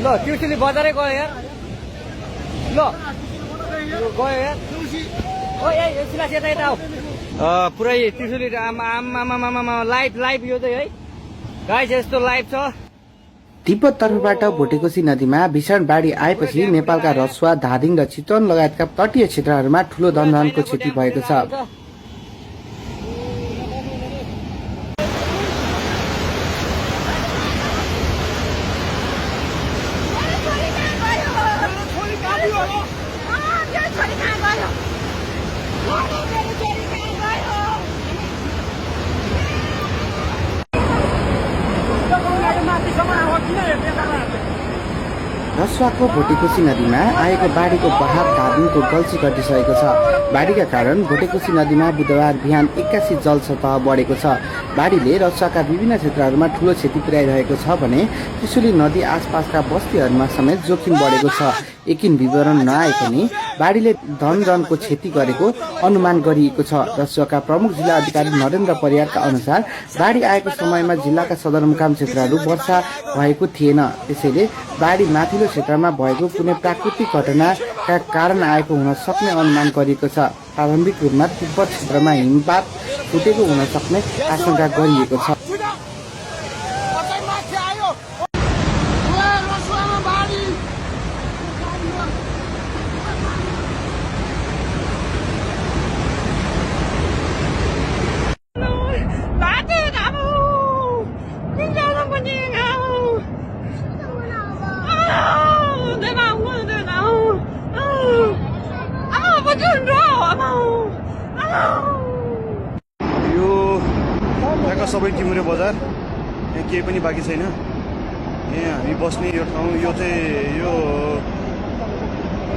ल ट्युसुली बजारै गयो यार ल गयो यार ओ ए सिलास यता यता आऊ पुरै ट्युसुली आमा लाइभ यो चाहिँ है गाइस यस्तो लाइभ छ। तिब्बत तर्फबाट भोटेकोशी नदीमा भीषण बाढी आएपछि नेपालका रसुवा, धादिङ र चितवन लगायतका तटीय क्षेत्रहरूमा ठूलो धनधनको क्षति भएको छ। रसुवाको भोटेकोशी नदीमा आएको बाढीको बहाव धादिङको गल्छी घटिसकेको छ। बाढीका कारण भोटेकोशी नदीमा बुधबार बिहान 81 जल सतह बढेको छ। बाढीले रसुवाका विभिन्न क्षेत्रहरूमा ठूलो क्षति पुर्याइरहेको छ भने त्रिशुली नदी आसपासका बस्तीहरूमा समेत जोखिम बढेको छ। एकिन विवरण नआए पनि बाढीले धनजनको क्षति गरेको अनुमान गरिएको छ। रसुवाका प्रमुख जिल्ला अधिकारी नरेन्द्र परियारका अनुसार बाढी आएको समयमा जिल्लाका सदरमुकाम क्षेत्रहरू वर्षा भएको थिएन, त्यसैले बाढी माथिल्लो क्षेत्रमा भएको कुनै प्राकृतिक घटनाका कारण आएको हुन सक्ने अनुमान गरिएको छ। प्रारम्भिक रूपमा तिब्बत क्षेत्रमा हिमपात फुटेको हुन सक्ने आशंका गरिएको छ। यो यहाँका सबै टिमुरे बजार यहाँ केही पनि बाँकी छैन। यहाँ हामी बस्ने यो ठाउँ यो चाहिँ यो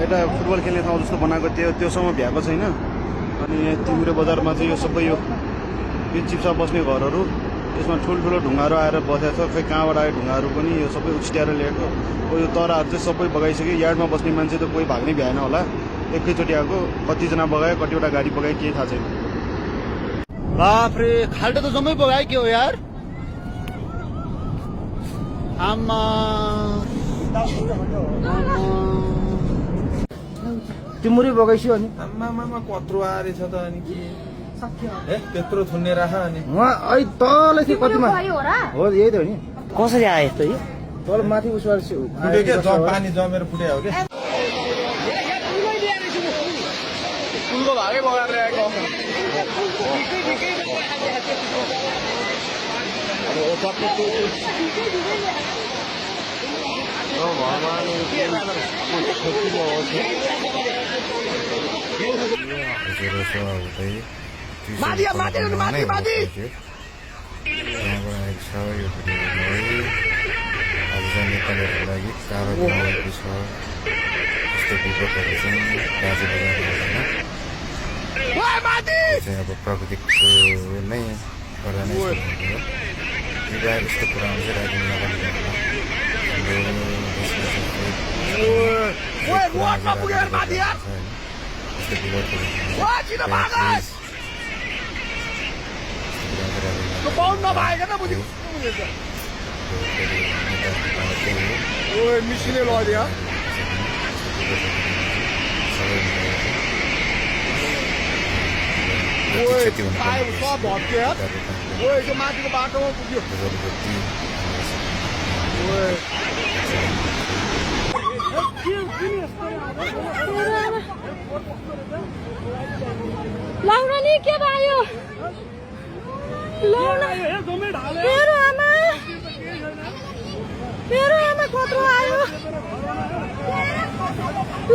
एउटा फुटबल खेल्ने ठाउँ जस्तो बनाएको थियो, त्योसम्म भ्याएको छैन। अनि यहाँ टिमुरे बजारमा चाहिँ यो सबै यो चिप्सा बस्ने घरहरू, यसमा ठुल्ठुलो ढुङ्गाहरू आएर बसेको छ। खै कहाँबाट आयो ढुङ्गाहरू पनि, यो सबै उछिट्याएर ल्याएको। यो तराहरू चाहिँ सबै बगाइसक्यो। यार्डमा बस्ने मान्छे त कोही भाग्नै भ्याएन होला, एकैचोटि आएको। कतिजना बगायो, कतिवटा गाडी बगायो, केही थाहा छैन। बाफ्रे, खाल्टो त जम्मै बगायो के हो यार। आमा तिमुरी बगाइसक्यो अनि आमामा कत्रो आएछ त अनि के त्यत्रो थुन्ने राख अनि है तल चाहिँ कतिमा हो यही त हो नि। कसरी आयो यस्तो यो तल माथि उसबाट फुट्यो के पानी जमेर फुट्यो हो के फुलको भागै बगाएर ल्याएको। नेपालीहरूको लागि टाढो बनाएको छ। यस्तो विपदहरू चाहिँ दार्जिलिङमा चाहिँ अब प्रकृतिको नै गर्दा नै हो। विवाह यस्तो कुरामा चाहिँ राजिनामा गरिदिनु मिसिने लग्यो माथिको बाटोमा पुग्यो। लाउन नि के भयो मेरो आमा कत्रो आयो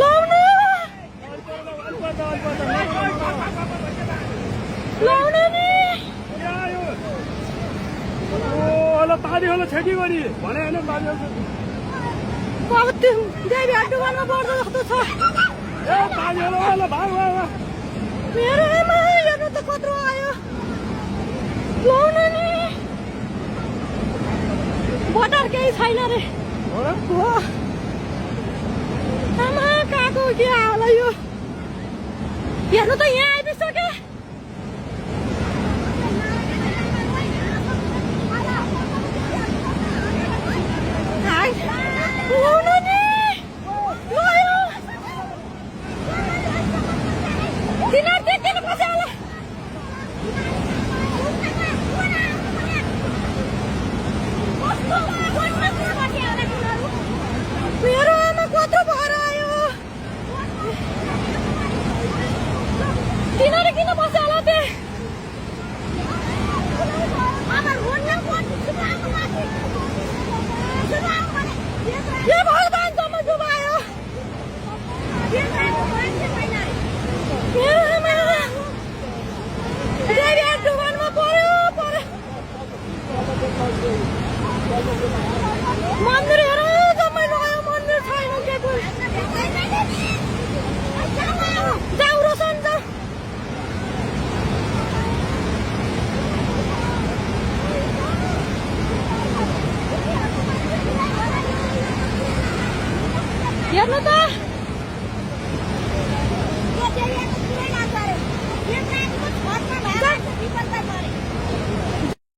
लाउन नि पानी होला छेकी गरी भने होइन देवी हड्डुवानमा पर्दो जस्तो छ। पानी होला भाग मेरो आमा हेर्नु त कत्रो आयो लाउन नि बटर केही छैन रे आमा काको के होला यो हेर्नु त यहाँ आइपुग्यो लाउन हेर्नु त